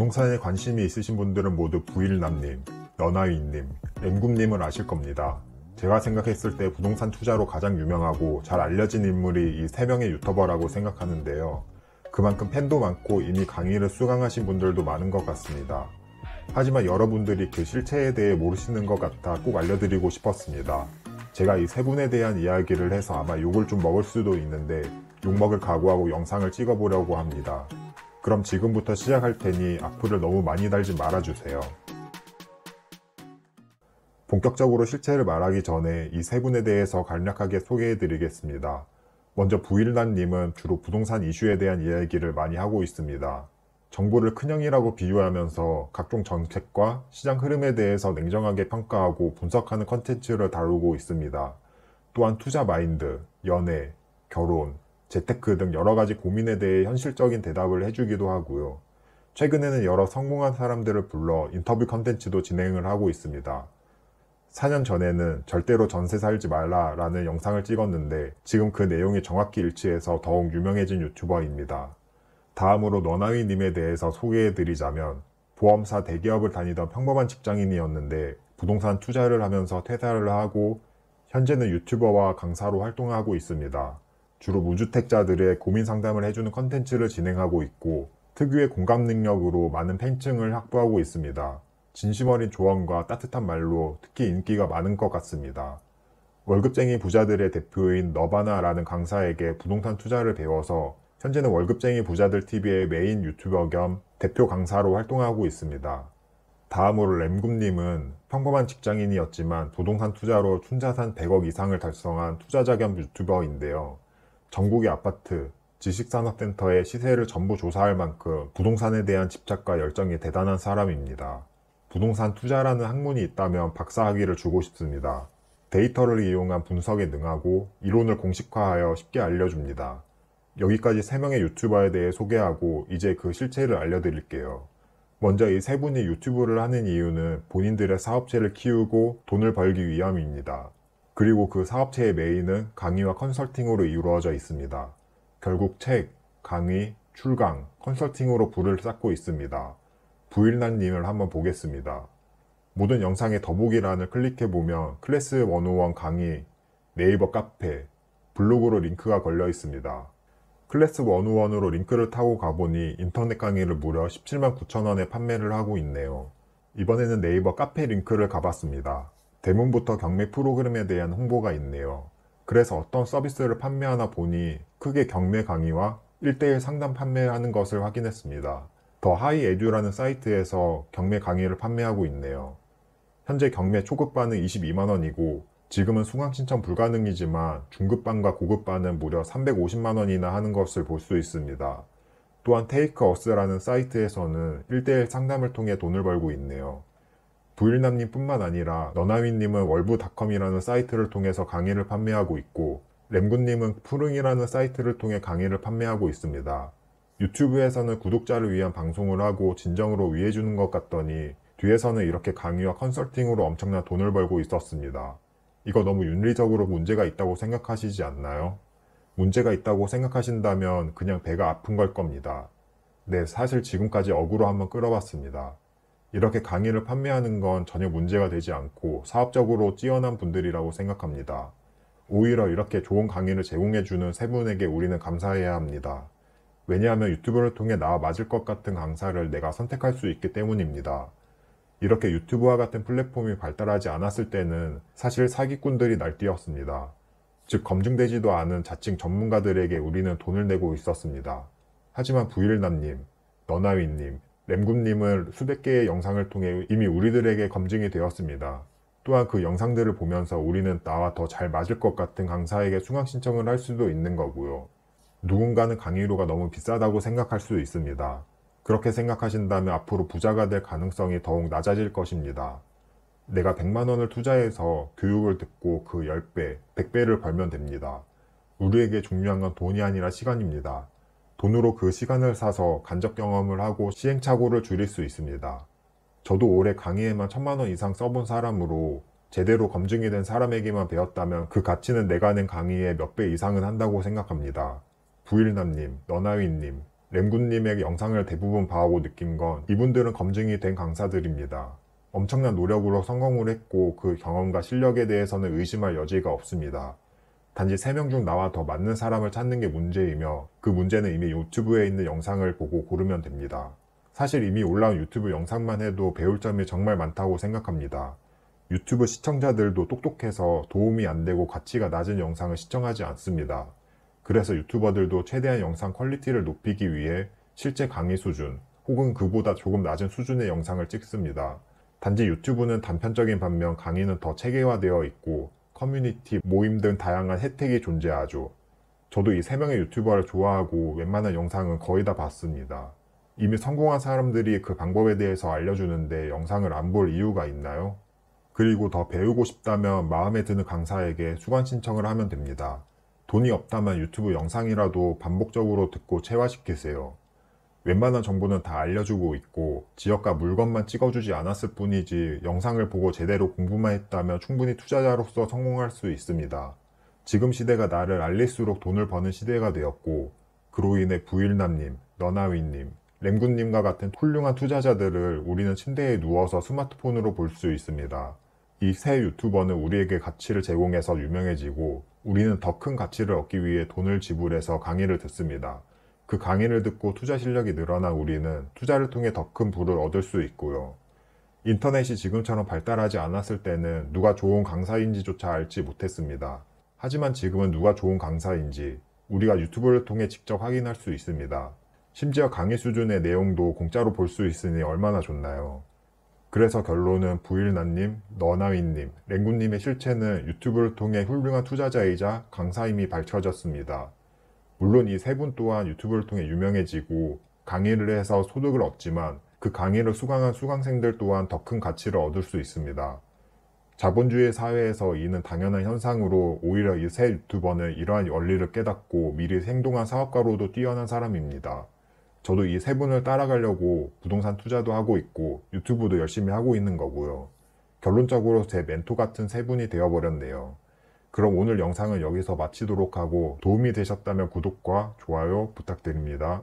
부동산에 관심이 있으신 분들은 모두 부일남님, 너나위님, 엠굽님을 아실 겁니다. 제가 생각했을 때 부동산 투자로 가장 유명하고 잘 알려진 인물이 이 3명의 유튜버라고 생각하는데요. 그만큼 팬도 많고 이미 강의를 수강하신 분들도 많은 것 같습니다. 하지만 여러분들이 그 실체에 대해 모르시는 것 같아 꼭 알려드리고 싶었습니다. 제가 이 3분에 대한 이야기를 해서 아마 욕을 좀 먹을 수도 있는데 욕먹을 각오하고 영상을 찍어보려고 합니다. 그럼 지금부터 시작할 테니 악플을 너무 많이 달지 말아주세요. 본격적으로 실체를 말하기 전에 이 3분에 대해서 간략하게 소개해드리겠습니다. 먼저 부일남님은 주로 부동산 이슈에 대한 이야기를 많이 하고 있습니다. 정부를 큰형이라고 비유하면서 각종 정책과 시장 흐름에 대해서 냉정하게 평가하고 분석하는 컨텐츠를 다루고 있습니다. 또한 투자 마인드, 연애, 결혼, 재테크 등 여러가지 고민에 대해 현실적인 대답을 해주기도 하고요. 최근에는 여러 성공한 사람들을 불러 인터뷰 컨텐츠도 진행을 하고 있습니다. 4년 전에는 절대로 전세 살지 말라 라는 영상을 찍었는데 지금 그 내용이 정확히 일치해서 더욱 유명해진 유튜버입니다. 다음으로 너나위님에 대해서 소개해드리자면 보험사 대기업을 다니던 평범한 직장인이었는데 부동산 투자를 하면서 퇴사를 하고 현재는 유튜버와 강사로 활동하고 있습니다. 주로 무주택자들의 고민 상담을 해주는 컨텐츠를 진행하고 있고 특유의 공감 능력으로 많은 팬층을 확보하고 있습니다. 진심 어린 조언과 따뜻한 말로 특히 인기가 많은 것 같습니다. 월급쟁이 부자들의 대표인 너바나라는 강사에게 부동산 투자를 배워서 현재는 월급쟁이 부자들 TV의 메인 유튜버 겸 대표 강사로 활동하고 있습니다. 다음으로 램굽님은 평범한 직장인이었지만 부동산 투자로 춘자산 100억 이상을 달성한 투자자 겸 유튜버인데요. 전국의 아파트, 지식산업센터의 시세를 전부 조사할 만큼 부동산에 대한 집착과 열정이 대단한 사람입니다. 부동산 투자라는 학문이 있다면 박사학위를 주고 싶습니다. 데이터를 이용한 분석에 능하고 이론을 공식화하여 쉽게 알려줍니다. 여기까지 3명의 유튜버에 대해 소개하고 이제 그 실체를 알려드릴게요. 먼저 이 3분이 유튜브를 하는 이유는 본인들의 사업체를 키우고 돈을 벌기 위함입니다. 그리고 그 사업체의 메인은 강의와 컨설팅으로 이루어져 있습니다. 결국 책, 강의, 출강, 컨설팅으로 부를 쌓고 있습니다. 부일남님을 한번 보겠습니다. 모든 영상의 더보기란을 클릭해보면 클래스 101 강의, 네이버 카페, 블로그로 링크가 걸려 있습니다. 클래스 101으로 링크를 타고 가보니 인터넷 강의를 무려 17만 9천원에 판매를 하고 있네요. 이번에는 네이버 카페 링크를 가봤습니다. 대문부터 경매 프로그램에 대한 홍보가 있네요. 그래서 어떤 서비스를 판매하나 보니 크게 경매 강의와 1:1 상담 판매하는 것을 확인했습니다. 더 하이 에듀라는 사이트에서 경매 강의를 판매하고 있네요. 현재 경매 초급반은 22만원이고 지금은 수강 신청 불가능이지만 중급반과 고급반은 무려 350만원이나 하는 것을 볼 수 있습니다. 또한 테이크어스라는 사이트에서는 1:1 상담을 통해 돈을 벌고 있네요. 부일남님 뿐만 아니라 너나위님은 월부닷컴이라는 사이트를 통해서 강의를 판매하고 있고 램굿님은 푸릉이라는 사이트를 통해 강의를 판매하고 있습니다. 유튜브에서는 구독자를 위한 방송을 하고 진정으로 위해주는 것 같더니 뒤에서는 이렇게 강의와 컨설팅으로 엄청난 돈을 벌고 있었습니다. 이거 너무 윤리적으로 문제가 있다고 생각하시지 않나요? 문제가 있다고 생각하신다면 그냥 배가 아픈 걸 겁니다. 네, 사실 지금까지 어그로 한번 끌어봤습니다. 이렇게 강의를 판매하는 건 전혀 문제가 되지 않고 사업적으로 뛰어난 분들이라고 생각합니다. 오히려 이렇게 좋은 강의를 제공해주는 3분에게 우리는 감사해야 합니다. 왜냐하면 유튜브를 통해 나와 맞을 것 같은 강사를 내가 선택할 수 있기 때문입니다. 이렇게 유튜브와 같은 플랫폼이 발달하지 않았을 때는 사실 사기꾼들이 날뛰었습니다. 즉 검증되지도 않은 자칭 전문가들에게 우리는 돈을 내고 있었습니다. 하지만 부일남님, 너나위님, 램굽님은 수백 개의 영상을 통해 이미 우리들에게 검증이 되었습니다. 또한 그 영상들을 보면서 우리는 나와 더 잘 맞을 것 같은 강사에게 수강 신청을 할 수도 있는 거고요. 누군가는 강의료가 너무 비싸다고 생각할 수도 있습니다. 그렇게 생각하신다면 앞으로 부자가 될 가능성이 더욱 낮아질 것입니다. 내가 100만원을 투자해서 교육을 듣고 그 10배, 100배를 벌면 됩니다. 우리에게 중요한 건 돈이 아니라 시간입니다. 돈으로 그 시간을 사서 간접 경험을 하고 시행착오를 줄일 수 있습니다. 저도 올해 강의에만 1000만원 이상 써본 사람으로 제대로 검증이 된 사람에게만 배웠다면 그 가치는 내가 낸 강의의 몇 배 이상은 한다고 생각합니다. 부일남님, 너나위님, 램군님의 영상을 대부분 봐오고 느낀 건 이분들은 검증이 된 강사들입니다. 엄청난 노력으로 성공을 했고 그 경험과 실력에 대해서는 의심할 여지가 없습니다. 단지 3명 중 나와 더 맞는 사람을 찾는 게 문제이며 그 문제는 이미 유튜브에 있는 영상을 보고 고르면 됩니다. 사실 이미 올라온 유튜브 영상만 해도 배울 점이 정말 많다고 생각합니다. 유튜브 시청자들도 똑똑해서 도움이 안 되고 가치가 낮은 영상을 시청하지 않습니다. 그래서 유튜버들도 최대한 영상 퀄리티를 높이기 위해 실제 강의 수준 혹은 그보다 조금 낮은 수준의 영상을 찍습니다. 단지 유튜브는 단편적인 반면 강의는 더 체계화되어 있고 커뮤니티, 모임 등 다양한 혜택이 존재하죠. 저도 이 3명의 유튜버를 좋아하고 웬만한 영상은 거의 다 봤습니다. 이미 성공한 사람들이 그 방법에 대해서 알려주는데 영상을 안 볼 이유가 있나요? 그리고 더 배우고 싶다면 마음에 드는 강사에게 수강 신청을 하면 됩니다. 돈이 없다면 유튜브 영상이라도 반복적으로 듣고 체화시키세요. 웬만한 정보는 다 알려주고 있고 지역과 물건만 찍어주지 않았을 뿐이지 영상을 보고 제대로 공부만 했다면 충분히 투자자로서 성공할 수 있습니다. 지금 시대가 나를 알릴수록 돈을 버는 시대가 되었고 그로 인해 부일남님, 너나위님, 램군님과 같은 훌륭한 투자자들을 우리는 침대에 누워서 스마트폰으로 볼 수 있습니다. 이 세 유튜버는 우리에게 가치를 제공해서 유명해지고 우리는 더 큰 가치를 얻기 위해 돈을 지불해서 강의를 듣습니다. 그 강의를 듣고 투자 실력이 늘어난 우리는 투자를 통해 더 큰 부를 얻을 수 있고요. 인터넷이 지금처럼 발달하지 않았을 때는 누가 좋은 강사인지조차 알지 못했습니다. 하지만 지금은 누가 좋은 강사인지 우리가 유튜브를 통해 직접 확인할 수 있습니다. 심지어 강의 수준의 내용도 공짜로 볼 수 있으니 얼마나 좋나요? 그래서 결론은 부일나님, 너나위님, 랭구님의 실체는 유튜브를 통해 훌륭한 투자자이자 강사임이 밝혀졌습니다. 물론 이 세 분 또한 유튜브를 통해 유명해지고 강의를 해서 소득을 얻지만 그 강의를 수강한 수강생들 또한 더 큰 가치를 얻을 수 있습니다. 자본주의 사회에서 이는 당연한 현상으로 오히려 이 세 유튜버는 이러한 원리를 깨닫고 미리 행동한 사업가로도 뛰어난 사람입니다. 저도 이 세 분을 따라가려고 부동산 투자도 하고 있고 유튜브도 열심히 하고 있는 거고요. 결론적으로 제 멘토 같은 세 분이 되어버렸네요. 그럼 오늘 영상은 여기서 마치도록 하고 도움이 되셨다면 구독과 좋아요 부탁드립니다.